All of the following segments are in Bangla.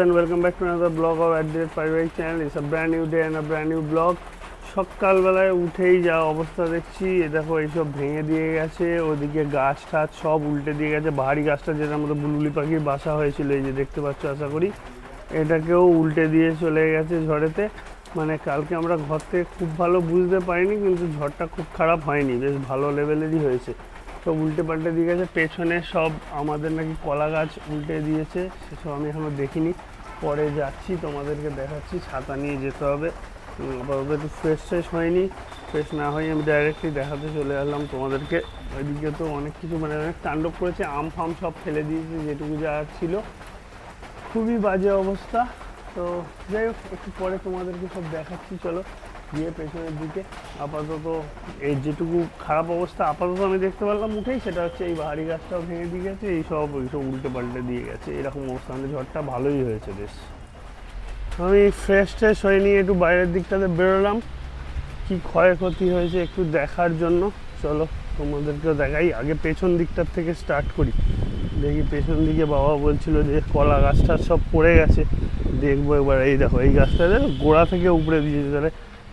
and welcome back to another blog of @পারিবারিক channel. It's a brand new day and a brand new blog. সকালবেলায় উঠেই যা অবস্থা দেখছি, এ দেখো এইসব ভেঙে দিয়ে গেছে, ওদিকে গাছ টাছ সব উল্টে দিয়ে গেছে. ভারী গাছটা যেটার মধ্যে বুলবুলি পাখির বাসা হয়েছিল, এই যে দেখতে পাচ্ছ আশা করি, এটাকেও উল্টে দিয়ে চলে গেছে ঝড়েতে. মানে কালকে আমরা ঘর থেকে খুব ভালো বুঝতে পারিনি, কিন্তু ঝড়টা খুব খারাপ হয়নি, বেশ ভালো লেভেলেরই হয়েছে. সব উল্টে পাল্টে দিয়ে গেছে. পেছনে সব আমাদের নাকি কলা গাছ উল্টে দিয়েছে, সেসব আমি এখনও দেখিনি, পরে যাচ্ছি তোমাদেরকে দেখাচ্ছি. ছাতা নিয়ে যেতে হবে, আপাতত একটু ফ্রেশ হয়নি. ফ্রেশ না হয়ে আমি ডাইরেক্টলি দেখাতে চলে আসলাম তোমাদেরকে. ওইদিকে তো অনেক কিছু মানে অনেক তাণ্ডব করেছে, আম ফাম সব ফেলে দিয়েছে যেটুকু যা ছিল, খুবই বাজে অবস্থা. তো যাই হোক, একটু পরে তোমাদেরকে সব দেখাচ্ছি. চলো গিয়ে পেছনের দিকে. আপাতত এই যেটুকু খারাপ অবস্থা আপাতত আমি দেখতে পারলাম উঠেই, সেটা হচ্ছে এই ভারী গাছটাও ভেঙে দিয়ে গেছে, এইসব উল্টে পাল্টে দিয়ে গেছে. এরকম অবস্থা, মানে ঝড়টা ভালোই হয়েছে বেশ. আমি ফ্রেশ হয়ে নিয়ে একটু বাইরের দিকটাতে বেরোলাম, কি ক্ষয়ক্ষতি হয়েছে একটু দেখার জন্য. চলো তোমাদেরকেও দেখাই. আগে পেছন দিকটার থেকে স্টার্ট করি. দেখি পেছন দিকে বাবা বলছিল যে কলা গাছটা সব পড়ে গেছে, দেখবো একবার. এই দেখো এই গাছটা গোড়া থেকে উপড়ে দিয়েছে. তাহলে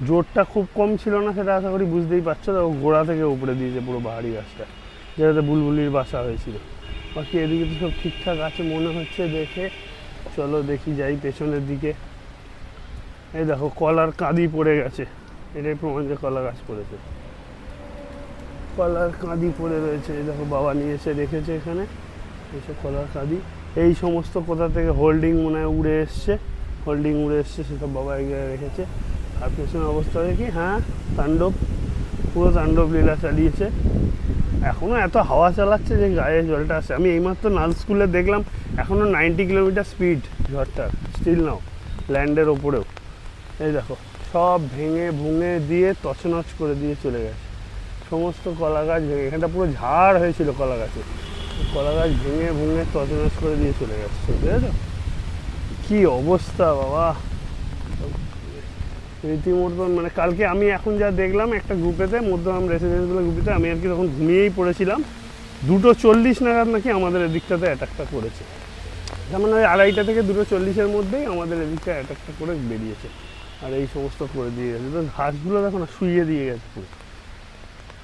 জোরটা খুব কম ছিল না, সেটা আশা করি বুঝতেই পারছো. দেখো গোড়া থেকে উপড়ে দিয়েছে পুরো ভারী গাছটা, যেটাতে বুলবুলির বাসা হয়েছিল. বাকি এদিকে তো সব ঠিকঠাক আছে মনে হচ্ছে দেখে. চলো দেখি যাই পেছনের দিকে. এই দেখো কলার কাঁদি পড়ে গেছে, এটাই প্রমাণ যে কলা গাছ পড়েছে. কলার কাঁদি পড়ে রয়েছে, এই দেখো বাবা নিয়ে এসে রেখেছে এখানে এসব কলার কাঁদি. এই সমস্ত কোথা থেকে হোল্ডিং মনে হয় উড়ে এসছে, সেসব বাবা এগিয়ে রেখেছে. আর পেছনের অবস্থা দেখি, হ্যাঁ তাণ্ডব, পুরো তাণ্ডব লীলা চালিয়েছে. এখনও এত হাওয়া চালাচ্ছে যে গায়ে জলটা আসে. আমি এইমাত্র নাল স্কুলে দেখলাম এখনও 90 কিলোমিটার স্পিড ঝড়টার, স্টিল নাও ল্যান্ডের ওপরেও. এই দেখো সব ভেঙে ভুঙে দিয়ে তছনছ করে দিয়ে চলে গেছে সমস্ত কলা গাছ ভেঙে. এখানটা পুরো ঝাড় হয়েছিল কলা গাছে, কলা গাছ ভেঙে ভুঙে তছনছ করে দিয়ে চলে গেছে. বুঝেছো কী অবস্থা বাবা, রীতিমতন. মানে কালকে আমি এখন যা দেখলাম একটা গ্রুপেতে, মধ্যম রেসিডেন্সিয়াল গ্রুপেতে, আমি আর কি তখন ঘুমিয়েই পড়েছিলাম, 2:40 নাগাদ নাকি আমাদের এদিকটাতে অ্যাটাকটা করেছে. যেমন ওই 2:30 থেকে 2:40 মধ্যেই আমাদের এদিকটা অ্যাটাকটা করে বেরিয়েছে, আর এই সমস্ত করে দিয়ে গেছে. তো ঘাসগুলো দেখো না, শুইয়ে দিয়ে গেছে পুরো,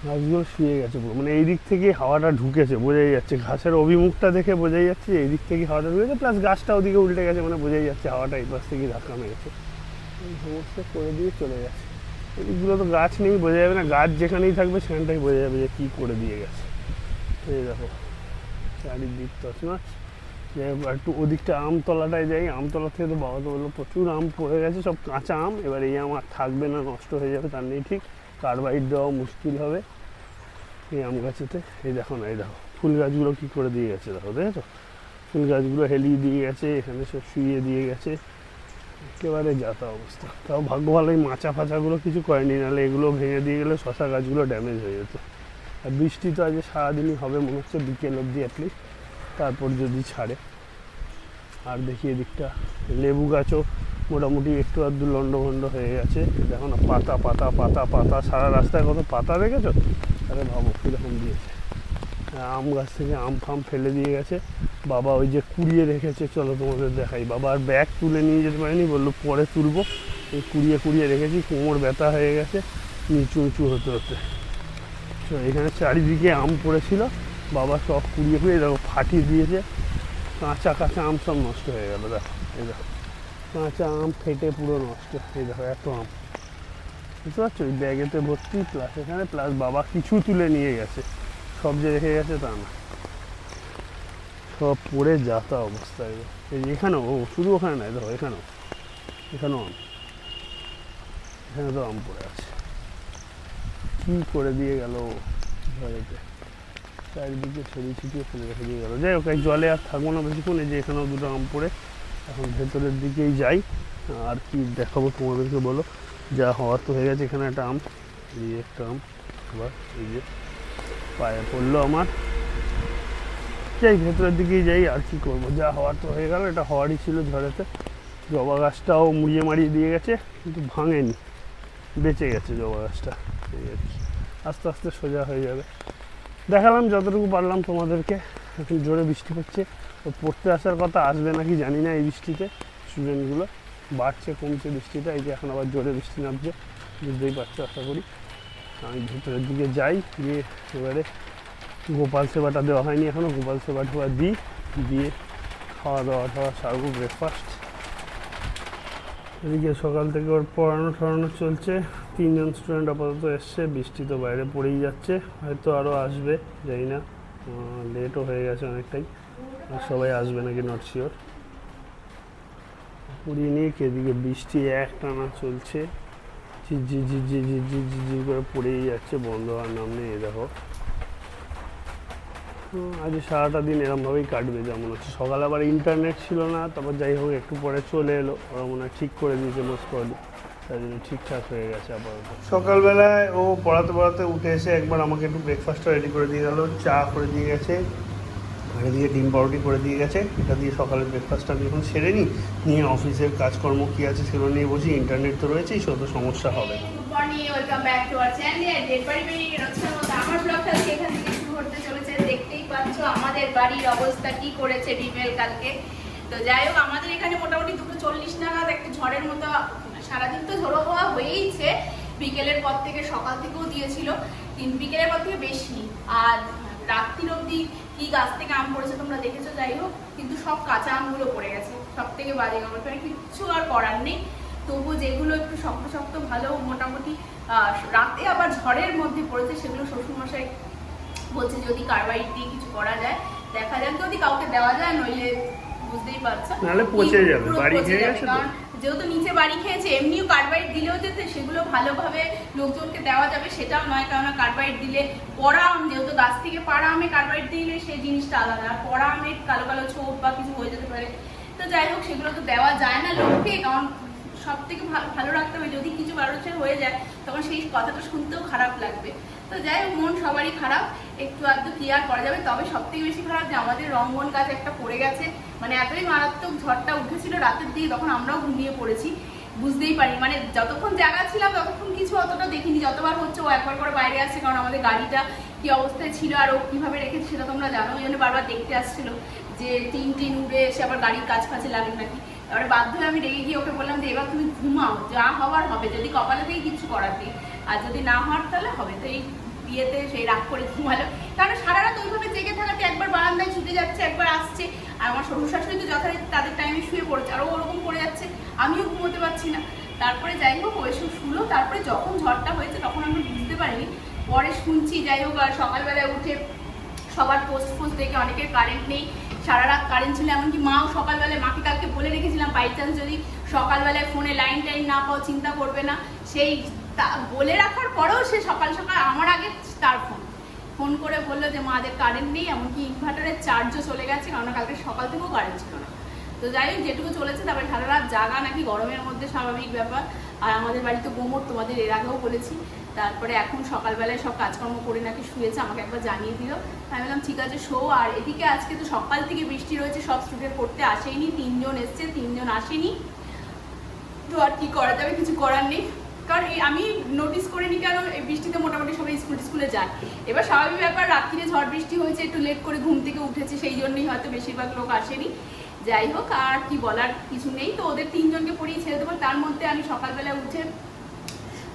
ঘাসগুলো শুয়ে গেছে পুরো. মানে এই দিক থেকে হাওয়াটা ঢুকেছে বোঝাই যাচ্ছে, ঘাসের অভিমুখটা দেখে বোঝাই যাচ্ছে এই দিক থেকে হাওয়াটা ঢুকেছে, প্লাস গাছটা ওদিকে উল্টে গেছে, মানে বোঝাই যাচ্ছে হাওয়াটা এই পাশ থেকে ধাক্কা মেরেছে. এই সমস্ত করে দিয়ে চলে গেছে. এদিকগুলো তো গাছ নেই, বোঝা যাবে না. গাছ যেখানেই থাকবে সেখানটাই বোঝা যাবে যে কী করে দিয়ে গেছে. এই দেখো চারিদিক তছনছ. যাই হোক একটু ওদিকটা আমতলাটায় যাই. আমতলা থেকে তো বাবা তো বললো প্রচুর আম পড়ে গেছে, সব কাঁচা আম. এবার এই আম আর থাকবে না, নষ্ট হয়ে যাবে, তার নেই ঠিক, কার্বাইড দেওয়া মুশকিল হবে এই আম গাছেতে. এই দেখো না, এই দেখো ফুল গাছগুলো কী করে দিয়ে গেছে, দেখো দেখেছো ফুল গাছগুলো হেলিয়ে দিয়ে গেছে, এখানে সব শুইয়ে দিয়ে গেছে, একেবারে যাতা অবস্থা. তাও ভাগ্য ভালো এই মাচা ফাচাগুলো কিছু করেনি, নাহলে এগুলো ভেঙে দিয়ে গেলে শশা গাছগুলো ড্যামেজ হয়ে যেত. আর বৃষ্টি তো আজ সারাদিনই হবে মনে হচ্ছে, বিকেল অবধি অ্যাটলিস্ট, তারপর যদি ছাড়ে. আর দেখি এদিকটা লেবু গাছও মোটামুটি একটু আধটু লন্ডভন্ড হয়ে গেছে. দেখো না পাতা পাতা পাতা পাতা, সারা রাস্তায় কত পাতা দেখেছো, তাহলে ভাবো কীরকম দিয়েছে. আম গাছ থেকে আম ফাম ফেলে দিয়ে গেছে. বাবা ওই যে কুড়িয়ে রেখেছে, চলো তোমাদের দেখাই. বাবা আর ব্যাগ তুলে নিয়ে যেতে পারিনি, বললো পরে তুলবো. এই কুড়িয়ে রেখেছি, কোমর ব্যথা হয়ে গেছে নিচু হতে হতে. তো এখানে চারিদিকে আম পড়েছিল, বাবা সব কুড়িয়ে দেখো ফাটিয়ে দিয়েছে. কাঁচা আম সব নষ্ট হয়ে গেল. দেখো এই দেখো কাঁচা আম ফেটে পুরো নষ্ট. এই দেখো এত আম, বুঝতে পারছো, ওই ব্যাগেতে ভর্তি, প্লাস এখানে, প্লাস বাবা কিছু তুলে নিয়ে গেছে, সব যে রেখে গেছে তা না, সব পড়ে যাতা অবস্থা. এই এখানেও, শুধু ওখানে নয়, দেখো এখানেও আম, এখানে তো আম পড়ে আছে. কী করে দিয়ে গেল ঘরেতে, চারিদিকে ছড়িয়ে ছিটিয়ে ফেলে রেখে দিয়ে গেলো. যাই হোক এই জলে আর থাকবো না বেশিক্ষণ. এই যে এখানেও দুটো আম পড়ে, এখন ভেতরের দিকেই যাই. আর কি দেখাবো তোমাদেরকে বলো, যা হওয়ার তো হয়ে গেছে. এখানে একটা আম, এই একটা আম, আবার এই যে পায়ে পড়লো আমার. যাই ভেতরের দিকেই যাই, আর কি করবো, যা হওয়ার তো হয়ে গেল. এটা হওয়ারই ছিল ঝড়েতে. জবা গাছটাও মুড়িয়ে মারিয়ে দিয়ে গেছে, কিন্তু ভাঙেনি, বেঁচে গেছে জবা গাছটা. এই আর কি, আস্তে আস্তে সোজা হয়ে যাবে. দেখালাম যতটুকু পারলাম তোমাদেরকে. এখন জোরে বৃষ্টি হচ্ছে, তো পড়তে আসার কথা, আসবে নাকি জানি না এই বৃষ্টিতে. স্টুডেন্টগুলো। বাড়ছে কমছে বৃষ্টিটা, এই যে এখন আবার জোরে বৃষ্টি নামছে, বুঝতেই পারছো আশা করি। আমি ভেতরের দিকে যাই, গিয়ে এবারে গোপাল সেবাটা দেওয়া হয়নি এখনও, গোপাল সেবা ঠোয়া দিই, দিয়ে খাওয়া দাওয়া সারবো, ব্রেকফাস্ট। এদিকে সকাল থেকে ওর পড়ানো চলছে। 3জন স্টুডেন্ট আপাতত এসছে, বৃষ্টি তো বাইরে পড়েই যাচ্ছে, হয়তো আরও আসবে, জানি না, লেটও হয়ে গেছে অনেকটাই, আর সবাই আসবে নাকি নট শিওর। পুরী নিয়ে এদিকে বৃষ্টি একটানা চলছে, ঝিরঝির করে পড়েই যাচ্ছে, বন্ধ হওয়ার নাম নেই। দেখো আজ সারাটা দিন এরমভাবেই কাটবে যা মনে হচ্ছে। সকালে আবার ইন্টারনেট ছিল না, তারপর যাই হোক একটু পরে চলে এলো, ওরা মনে হয় ঠিক করে দিয়েছে মোস্ট প্রবলি, তাই জন্য ঠিকঠাক হয়ে গেছে আপাতত। সকালবেলায় ও পড়াতে উঠে এসে একবার আমাকে একটু ব্রেকফাস্টটা রেডি করে দিয়ে গেলো, চা করে দিয়ে গেছে, আর এদিকে ডিম পাউরুটি করে দিয়ে গেছে। এটা দিয়ে সকালের ব্রেকফাস্টটা আমি এখন সেরে নিই, নিয়ে অফিসের কাজকর্ম কী আছে সেগুলো নিয়ে বসি। ইন্টারনেট তো রয়েছেই, সে তো সমস্যা হবে না। Good morning, welcome back to our channel ডেট বাড়ি বেরিয়ে রয়েছে। আমার ব্লগটা এখান থেকে শুরু হতে চলেছে। দেখতেই পাচ্ছ আমাদের বাড়ির অবস্থা কি করেছে ডিমেল কালকে। তো যাই হোক, আমাদের এখানে মোটামুটি 2:40 নাগাদ একটা ঝড়ের মতো, সারাদিন তো ঝোড়ো হওয়া হয়েইছে, বিকেলের পর থেকে, সকাল থেকেও দিয়েছিল, কিন্তু বিকেলের পর থেকে বেশি, আর রাত্রির অবধি কি গাছ থেকে আম পড়েছে তোমরা দেখেছো। যাই হোক, কিন্তু সব কাঁচা আমগুলো পড়ে গেছে, সব থেকে বাজে। আমার কিচ্ছু আর করার নেই। তবু যেগুলো একটু শক্ত শক্ত ভালো মোটামুটি রাতে আবার ঝড়ের মধ্যে পড়েছে, সেগুলো শ্বশুরমশাই বলছে যদি কার্বাইড দিয়ে কিছু করা যায়, দেখা যাক যদি কাউকে দেওয়া যায়, নইলে বুঝতেই পারছো নাহলে পচে যাবে, বাড়ি খেয়ে গেছে। কারণ যেহেতু নিচে বাড়ি খেয়েছে, এমনিও কার্বাইড দিলেও যেতে সেগুলো ভালোভাবে লোকজনকে দেওয়া যাবে সেটাও নয়, কারণ কার্বাইড দিলে পড়া আম, যেহেতু গাছ থেকে পাড়া আমে কার্বাইড দিলে সেই জিনিসটা আলাদা, আর পড়া আমের কালো কালো ছোপ বা কিছু হয়ে যেতে পারে। তো যাই হোক, সেগুলো তো দেওয়া যায় না লোককে, কারণ সব থেকে ভালো রাখতে হবে। যদি কিছু বারোচের হয়ে যায় তখন সেই কথাটা শুনতেও খারাপ লাগবে। তো যাই হোক, মন সবারই খারাপ, একটু আধটু কি আর করা যাবে। তবে সব থেকে বেশি খারাপ যে আমাদের রঙ্গন গাছ একটা পড়ে গেছে, মানে এতই মারাত্মক ঝড়টা উঠেছিল রাতের দিকে, তখন আমরাও ঘুমিয়ে পড়েছি, বুঝতেই পারি, মানে যতক্ষণ জায়গা ছিলাম ততক্ষণ কিছু অতটা দেখিনি। যতবার হচ্ছে ও একবার করে বাইরে আসছে, কারণ আমাদের গাড়িটা কি অবস্থায় ছিল আর ও কিভাবে রেখেছে সেটা তোমরা জানো, ওই জন্য বারবার দেখতে আসছিল যে টিন উড়ে এসে আবার গাড়ির কাজ ফাঁচে লাগে নাকি। এবারে বাধ্য হয়ে আমি রেগে গিয়ে ওকে বললাম যে এবার তুমি ঘুমাও, যা হওয়ার হবে, যদি কপালে থেকে কিছু করার নেই, আর যদি না হওয়ার তাহলে হবে। তো এই বিয়েতে সেই রাগ করে ঘুমালো, কারণ সারা রাত ওইভাবে জেগে থাকাতে একবার বারান্দায় ছুটে যাচ্ছে, একবার আসছে, আর আমার শ্বশুর শাশুড়ি তো যথারীতি তাদের টাইমে শুয়ে পড়েছে, আর ওরকম পড়ে যাচ্ছে, আমিও ঘুমোতে পারছি না। তারপরে যাই হোক ওই সব শুলো। তারপরে যখন ঝড়টা হয়েছে তখন আমি বুঝতে পারিনি, পরে শুনছি। যাই হোক, আর সকালবেলায় উঠে সবার পোস্ট দেখে অনেকের কারেন্ট নেই, সারা রাত কারেন্ট ছিল। এমনকি মাও সকালবেলায়, মাকে কালকে বলে রেখেছিলাম বাই চান্স যদি সকালবেলায় ফোনে লাইন টাইন না পাও চিন্তা করবে না, সেই বলে রাখার পরেও সে সকাল সকাল আমার আগে তার ফোন করে বললো যে মাদের কারেন্ট নেই, এমনকি ইনভার্টারের চার্জও চলে গেছে, কারণ কালকে সকাল থেকেও কারেন্ট ছিল না। তো যাই হোক, যেটুকু চলেছে, তারপরে সারা রাত জাগা নাকি গরমের মধ্যে স্বাভাবিক ব্যাপার। আর আমাদের বাড়িতে গোমর, তোমাদের এর আগেও বলেছি। তারপরে এখন সকালবেলায় সব কাজকর্ম করে নাকি শুয়েছে, আমাকে একবার জানিয়ে দিল। আমি বললাম ঠিক আছে শো। আর এদিকে আজকে তো সকাল থেকে বৃষ্টি রয়েছে, সব স্টুডেন্ট পড়তে আসেনি, 3জন এসছে, 3জন আসেনি। তো আর কি করা যাবে, কিছু করার নেই, কারণ আমি নোটিস করিনি কেন এই বৃষ্টিতে মোটামুটি সবাই স্কুলে যায়। এবার স্বাভাবিক ব্যাপার, রাত্রিরে ঝড় বৃষ্টি হয়েছে, একটু লেট করে ঘুম থেকে উঠেছে, সেই জন্যই হয়তো বেশিরভাগ লোক আসেনি। যাই হোক, আর কি বলার কিছু নেই। তো ওদের 3জনকে পড়িয়ে ছেড়ে দেবো। তার মধ্যে আমি সকালবেলা উঠে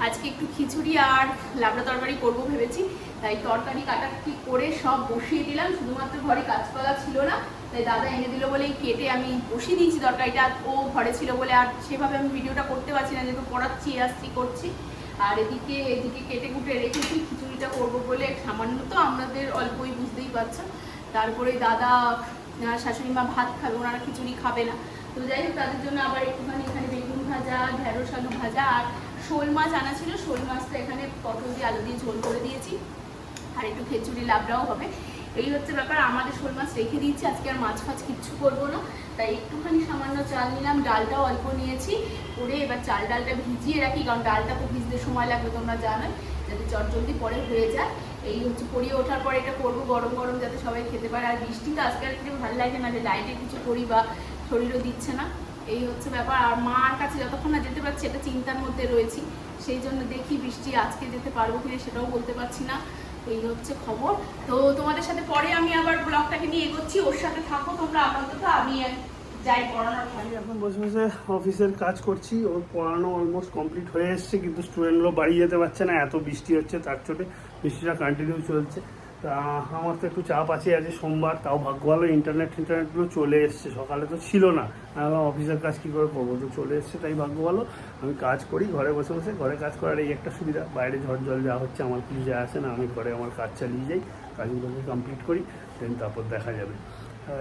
আজকে একটু খিচুড়ি আর লাবড়া তরকারি করবো ভেবেছি, তাই তরকারি কাটাকাটি করে সব বসিয়ে দিলাম। শুধুমাত্র ঘরে কাঁচকলা ছিল না, তাই দাদা এনে দিল বলেই কেটে আমি বসিয়ে দিয়েছি তরকারিটা। ও ঘরে ছিল বলে আর সেভাবে আমি ভিডিওটা করতে পারছি না, যেহেতু পড়াচ্ছি আসছি করছি। আর এদিকে কেটে কুটে রেখেছি, খিচুড়িটা করবো বলে, সামান্য তো আমাদের অল্পই, বুঝতেই পারছো। তারপরে দাদা শাশুড়ি মা ভাত খাবে, ওনারা খিচুড়ি খাবে না। তো যাই হোক, তাদের জন্য আবার একটুখানি এখানে বেগুন ভাজা, ঢেঁড়স আলু ভাজা, আর শোল মাছ আনা ছিল, শোল মাছটা এখানে পটল দিয়ে আলু দিয়ে ঝোল করে দিয়েছি, আর একটু খিচুড়ি লাবড়াও হবে। এই হচ্ছে ব্যাপার। আমাদের শোল মাছ রেখে দিয়েছি, আজকে আর মাছ ফাছ কিচ্ছু করবো না, তাই একটুখানি সামান্য চাল নিলাম, ডালটাও অল্প নিয়েছি করে এবার ডালটা ভিজিয়ে রাখি, কারণ ডালটা তো ভিজতে সময় লাগবে তোমরা জানোই, যাতে চটজলদি পরে হয়ে যায়। এই হচ্ছে পরিয়ে ওঠার পরে এটা করবো গরম গরম, যাতে সবাই খেতে পারে। আর বৃষ্টি তো আজকে আর কিছু ভালো লাগে না যে লাইটে কিছু করি বা শরীরও দিচ্ছে না, এই হচ্ছে ব্যাপার। আর মার কাছে যতক্ষণ না যেতে পারছি এটা চিন্তার মধ্যে রয়েছি, সেই জন্য দেখি বৃষ্টি আজকে যেতে পারবো কিনা সেটাও বলতে পারছি না। এই হচ্ছে খবর। তো তোমাদের সাথে পরে আমি আবার ব্লগটাকে নিয়ে এগোচ্ছি, ওর সাথে থাকো তোমরা আপাতত। আমি যাই পড়ানোর পরে। এখন বসে বসে অফিসের কাজ করছি, ওর পড়ানো অলমোস্ট কমপ্লিট হয়ে এসছে, কিন্তু স্টুডেন্টগুলো বাড়ি যেতে পারছে না, এত বৃষ্টি হচ্ছে, তার চোটে বৃষ্টিটা কন্টিনিউ চলছে। তা আমার তো একটু চাপ আছে, আজ সোমবার, তাও ভাগ্য ভালো ইন্টারনেটগুলো চলে এসছে, সকালে তো ছিল না, আমি অফিসের কাজ কী করে করবো, তো চলে এসছে, তাই ভাগ্য ভালো। আমি কাজ করি ঘরে বসে বসে, ঘরে কাজ করার এই একটা সুবিধা, বাইরে ঝড় জল যা হচ্ছে আমার কিছু যায় আসে না, আমি ঘরে আমার কাজ চালিয়ে যাই, কাজগুলোকে কমপ্লিট করি, দেন তারপর দেখা যাবে।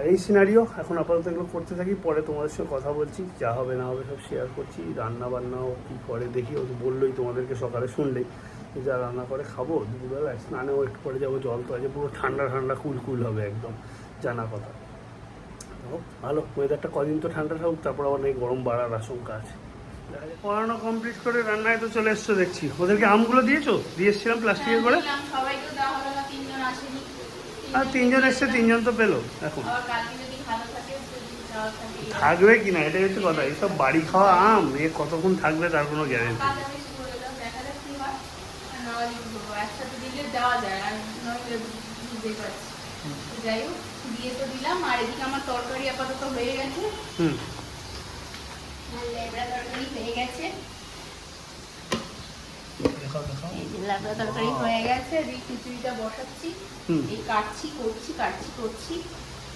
এই সিনারিও এখন আপাতত এগুলো করতে থাকি, পরে তোমাদের সঙ্গে কথা বলছি, যা হবে না হবে সব শেয়ার করছি। রান্না বান্নাও কী করে দেখি, ও তো বললোই তোমাদেরকে সকালে শুনলেই, যা রান্না করে খাবো, দুপুরবেলায় স্নানেও একটু পরে যাবো, জল তো আছে, পুরো ঠান্ডা ঠান্ডা কুল হবে একদম, জানা কথা। হোক ভালো, ওয়েদারটা কদিন তো ঠান্ডা থাকুক, তারপর আবার এই গরম বাড়ার আশঙ্কা আছে। পড়ানো কমপ্লিট করে রান্নায় তো চলে এসছো দেখছি, ওদেরকে আমগুলো দিয়েছো? দিয়ে এসছিলাম প্লাস্টিকে করে। সবাইকে দেওয়া হলো না, 3 জন আসেনি। আর 3 জন এসছে, 3 জন তো পেলো এখন। আবার কালকে যদি ভালো থাকে যদি যাওয়া থাকে। থাকবে কি না এটাই হচ্ছে কথা, এইসব বাড়ি খাওয়া আম এ কতক্ষণ থাকবে তার কোনো গ্যারেন্টি। কাজ আমি শুরু করে দিলাম, দেখা যাক কি হয়। আর নাহলে কি করবো, একসাথে দিলে দেওয়া যায়, আর নইলে বুঝতেই পারছি। তো যাই হোক, দিয়ে তো দিলাম। আর এদিকে আমার তরকারি আপাতত হয়ে গেছে, লেবড়া তরকারি হয়ে গেছে। এই যে লেবড়া তরকারি হয়ে গেছে, এই খিচুড়িটা বসাচ্ছি, এই কাটছি করছি।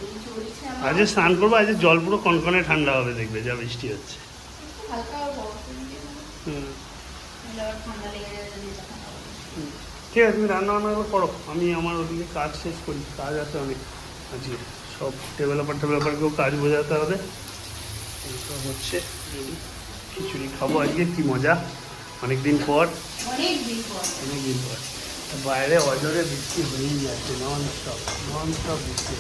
এই চলছে আমার। আজ স্নান করবো, আজ জল পুরো কনকনে ঠান্ডা হবে, দেখবে যা বৃষ্টি হচ্ছে। হালকা বরফ দিয়ে আবার ঠান্ডা লেগে যাবে যদি তখন হবে। ঠিক আছে, তুমি রান্না বান্না করো, আমি আমার ওদিকে কাজ শেষ করি, কাজ আছে অনেক আজকে, সব ডেভেলপারকেও কাজ বোঝাতে হবে। এইসব হচ্ছে, খিচুড়ি খাবো আজকে, কি মজা, অনেকদিন পর। বাইরে অজরে বৃষ্টি হয়েই যাচ্ছে, নন স্টপ বৃষ্টি।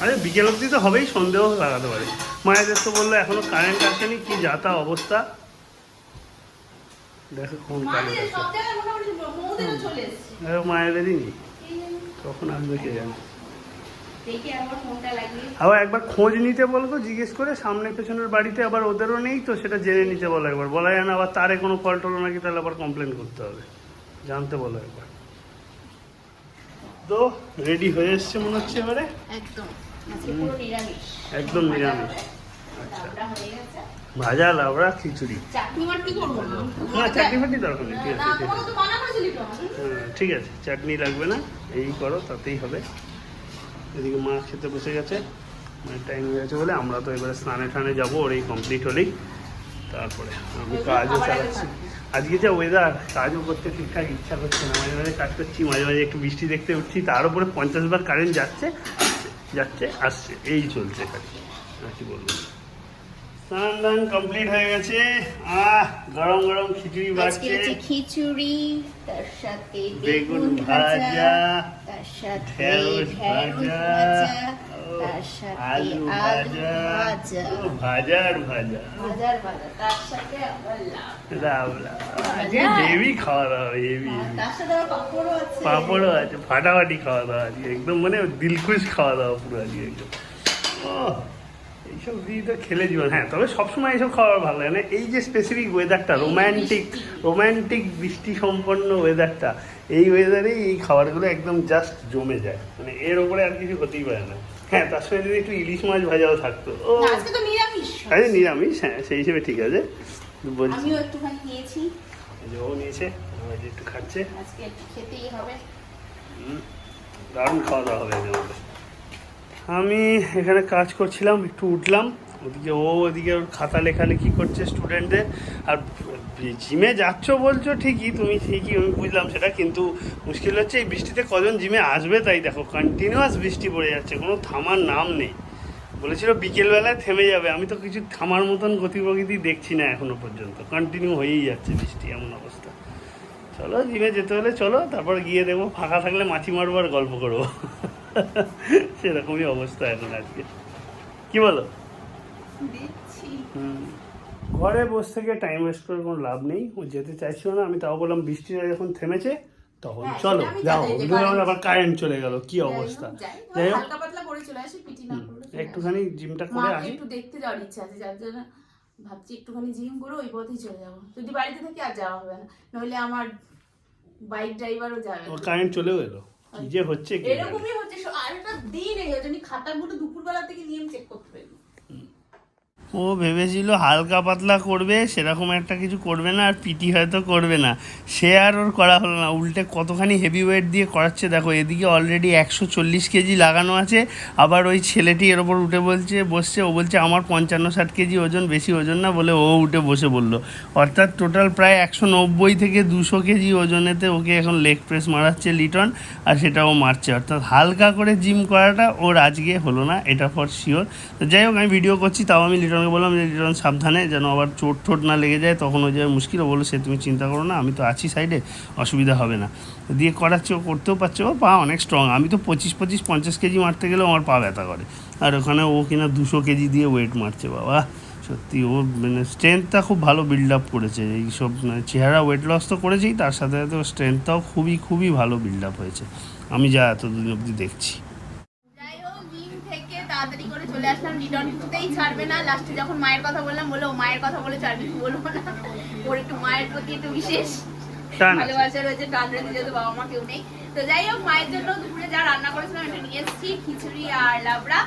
আরে বিকেল অবধি তো হবেই, সন্দেহ লাগাতে পারে। মায়েদের তো বললো এখনো কারেন্ট আসেনি, কি যাতা অবস্থা, দেখো কোন কারেন্ট আসে। মায়েদেরই নেই, কখন আসবে কে জানে। আবার একবার খোঁজ নিতে বলো তো, জিজ্ঞেস করে সামনে পেছনের বাড়িতে, আবার ওদেরও নেই তো সেটা জেনে নিতে বলো একবার, বলা যায় না আবার তারে কোনো ফল্ট হলো নাকি, তাহলে আবার কমপ্লেন করতে হবে, জানতে বলো একবার। তো রেডি হয়ে এসছে মনে হচ্ছে এবারে, একদম নিরামিষ। আচ্ছা, ভাজা লাবড়া খিচুড়ি, না চাটনি ফাটনি দরকার নেই, ঠিক আছে ঠিক আছে, চাটনি লাগবে না, এই করো তাতেই হবে। এদিকে মা খেতে বসে গেছে, মানে টাইম হয়ে গেছে বলে, আমরা তো এবারে স্নানে যাবো, ওর এই কমপ্লিট হলেই তারপরে আমি কাজও চালাচ্ছি। আজকে যা ওয়েদার, কাজও করতে ঠিকঠাক ইচ্ছা করছে না, মাঝে মাঝে কাজ করছি, মাঝে মাঝে একটু বৃষ্টি দেখতে উঠছি, তার উপরে 50 বার কারেন্ট যাচ্ছে আসছে, এই চলছে কাজ, আর কি বলবো। স্নান দান কমপ্লিট হয়ে গেছে, গরম গরম খিচুড়ি বাড়ছে, খিচুড়ি, তার সাথে বেগুন ভাজা, তার সাথে ঢেঁড়স ভাজা, তার সাথে আলু ভাজা, ভাজার ভাজা, তার সাথে আবার লাবড়া। আজকে হেভি খাওয়া দাওয়া, হেভি, তার সাথে আবার পাঁপড়ও আছে, পাঁপড়ও আছে, ফাটাফাটি খাওয়া দাওয়া আজকে, একদম মানে দিলখুশ খাওয়া দাওয়া পুরো আজকে একদম। এইসব দিয়ে তো খেলে জীবন। হ্যাঁ, তবে সবসময় এইসব খাবার ভালো লাগে না, এই যে স্পেসিফিক ওয়েদারটা, রোম্যান্টিক বৃষ্টি সম্পন্ন ওয়েদারটা, এই ওয়েদারেই এই খাবারগুলো একদম জাস্ট জমে যায়, মানে এর ওপরে আর কিছু হতেই পারে না। হ্যাঁ, তার সঙ্গে যদি একটু ইলিশ মাছ ভাজাও থাকতো, ও আজকে তো নিরামিষ, আরে নিরামিষ, হ্যাঁ সেই হিসেবে ঠিক আছে, বলছি। আমিও একটুখানি নিয়েছি, ও নিয়েছে, একটু খাচ্ছে, আজকে একটু খেতেই হবে। দারুণ খাওয়া দাওয়া হবে আমাদের। আমি এখানে কাজ করছিলাম, একটু উঠলাম, ওদিকে ওর খাতা লেখালেখি করছে স্টুডেন্টদের। আর জিমে যাচ্ছ বলছো ঠিকই, আমি বুঝলাম সেটা, কিন্তু মুশকিল হচ্ছে এই বৃষ্টিতে কজন জিমে আসবে, তাই দেখো কন্টিনিউয়াস বৃষ্টি পড়ে যাচ্ছে, কোনো থামার নাম নেই। বলেছিল বিকেলবেলায় থেমে যাবে, আমি তো কিছু থামার মতন গতি প্রকৃতি দেখছি না এখনো পর্যন্ত, কন্টিনিউ হয়েই যাচ্ছে বৃষ্টি, এমন অবস্থা। চলো জিমে যেতে হলে চলো, তারপর গিয়ে দেবো, ফাঁকা থাকলে মাছি মারবো আর গল্প করবো, সেরকমই অবস্থা এখন আজকে, কি বলো? ঘরে বসে থেকে টাইম ওয়েস্ট করে কোনো লাভ নেই, ও যেতে চাইছিল না, আমি তাও বললাম বৃষ্টিটা যখন থেমেছে তখন চলো যাও, আবার কারেন্ট চলে গেল, কি অবস্থা। যাই হোক, একটুখানি জিমটা করে আসি, একটু দেখতে যাওয়ার ইচ্ছা আছে, যার জন্য ভাবছি একটুখানি জিম করে ওই পথেই চলে যাবো, যদি বাড়িতে থেকে আর যাওয়া হবে না, নইলে আমার বাইক ড্রাইভারও যাবে, কারেন্ট চলেও এলো, কি যে হচ্ছে, এরকমই হচ্ছে। আর একটা দিন এই জন্য খাতাগুলো দুপুরবেলা থেকে নিয়ে চেক করতে পারি, ও ভেবেছিল হালকা পাতলা করবে, সেরকম একটা কিছু করবে না, আর পিটি হয়তো করবে না। সে আর ওর করা হলো না, উল্টে কতখানি হেভি ওয়েট দিয়ে করাচ্ছে দেখো। এদিকে অলরেডি 140 কেজি লাগানো আছে, আবার ওই ছেলেটি এর ওপর উঠে বসছে। ও বলছে আমার 55-60 কেজি ওজন, বেশি ওজন না বলে ও উঠে বসে বললো। অর্থাৎ টোটাল প্রায় 190 থেকে 200 কেজি ওজনেতে ওকে এখন লেগ প্রেস মারাচ্ছে লিটন, আর সেটাও মারছে। অর্থাৎ হালকা করে জিম করাটা ওর আজকে হলো না, এটা ফর শিওর। তো যাই হোক, আমি ভিডিও করছি, তাও আমি লিটনকে বললাম যে লিটন সাবধানে, যেন আবার চোট ঠোট না লেগে যায়, তখন ও যায় মুশকিল। ও বললো সে তুমি চিন্তা করো না, আমি তো আছি সাইডে, অসুবিধা হবে না। দিয়ে করাচ্ছে, ও করতেও পারছে, ও পা অনেক স্ট্রং। আমি তো 25-50 কেজি মারতে গেলেও আমার পা ব্যথা করে, আর ওখানে ও কিনা 200 কেজি দিয়ে ওয়েট মারছে। বাবা সত্যি ও মানে স্ট্রেংথটা খুব ভালো বিল্ড আপ করেছে। এইসব মানে চেহারা ওয়েট লস তো করেছেই, তার সাথে সাথে ওর স্ট্রেংথটাও খুবই খুবই ভালো বিল্ড আপ হয়েছে, আমি যা এতদিন অবধি দেখছি। যাই হোক, জিম থেকে তাড়াতাড়ি করে চলে আসলাম। লিটন কিছুতেই ছাড়বে না। লাস্টে যখন মায়ের কথা বললাম, বলে ও মায়ের কথা বলে ছাড়বি, বলবো না। ওর একটু মায়ের প্রতি একটু বিশেষ ভালোবাসা রয়েছে, টান রয়েছে, যেহেতু বাবা মা কেউ নেই। তো যাই হোক, মায়ের জন্য দুপুরে যা রান্না করেছিলাম এটা নিয়ে এসেছি, খিচুড়ি আর লাবড়া,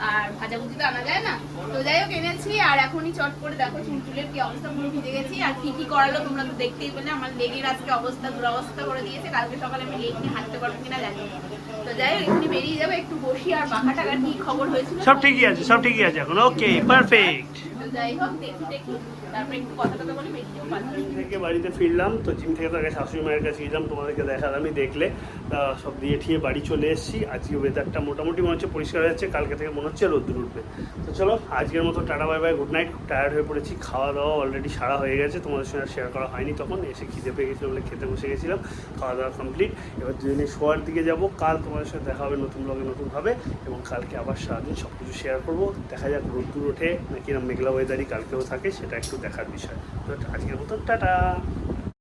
আর ভাজাভুজি তো আনা যায় না। তো যাই হোক এনেছি, আর এখনই চট করে দেখো চুলচুলের কি অবস্থা, পুরো ভিজে গেছি। আর কি কি করালো তোমরা তো দেখতেই পেলে, আমার লেগের আজকে অবস্থা দুরবস্থা করে দিয়েছে। কালকে সকালে আমি লেগ নিয়ে হাঁটতে পারবো কিনা জানি না। তো যাই হোক, এখানে বেরিয়ে যাবে, একটু বসি। আর পাখা টাকার কি খবর হয়েছিল? সব ঠিকই আছে, সব ঠিকই আছে এখন, ওকে পারফেক্ট। তো যাই হোক, দেখি তারপরে একটু কথা কথা বলে বেরিয়ে যাবো। জিম থেকে বাড়িতে ফিরলাম, তো জিম থেকে তো আগে শাশুড়ি মায়ের কাছে গেলাম, তোমাদেরকে দেখালামই, দেখলে। সব দিয়ে ঠিয়ে বাড়ি চলে এসেছি। আজকে ওয়েদারটা মোটামুটি মনে হচ্ছে পরিষ্কার হয়ে যাচ্ছে, কালকে থেকে মনে হচ্ছে রোদ্দুর উঠবে। তো চলো আজকের মতো tata bye bye, good night. খুব টায়ার্ড হয়ে পড়েছি, খাওয়া দাওয়া অলরেডি সারা হয়ে গেছে, তোমাদের সঙ্গে শেয়ার করা হয়নি। তখন এসে খিদে পেয়ে গেছিলো বলে খেতে বসে গেছিলাম, খাওয়া দাওয়া কমপ্লিট। এবার দুজনে শোয়ার দিকে যাব। কাল তোমাদের সাথে দেখা হবে নতুন ব্লগে নতুনভাবে, এবং কালকে আবার সারাদিন সব কিছু শেয়ার করবো। দেখা যাক রোদ্দুর ওঠে নাকি না মেঘলা ওয়েদারই কালকেও থাকে, সেটা একটু দেখার বিষয়। তো আজকের মতো টাটা।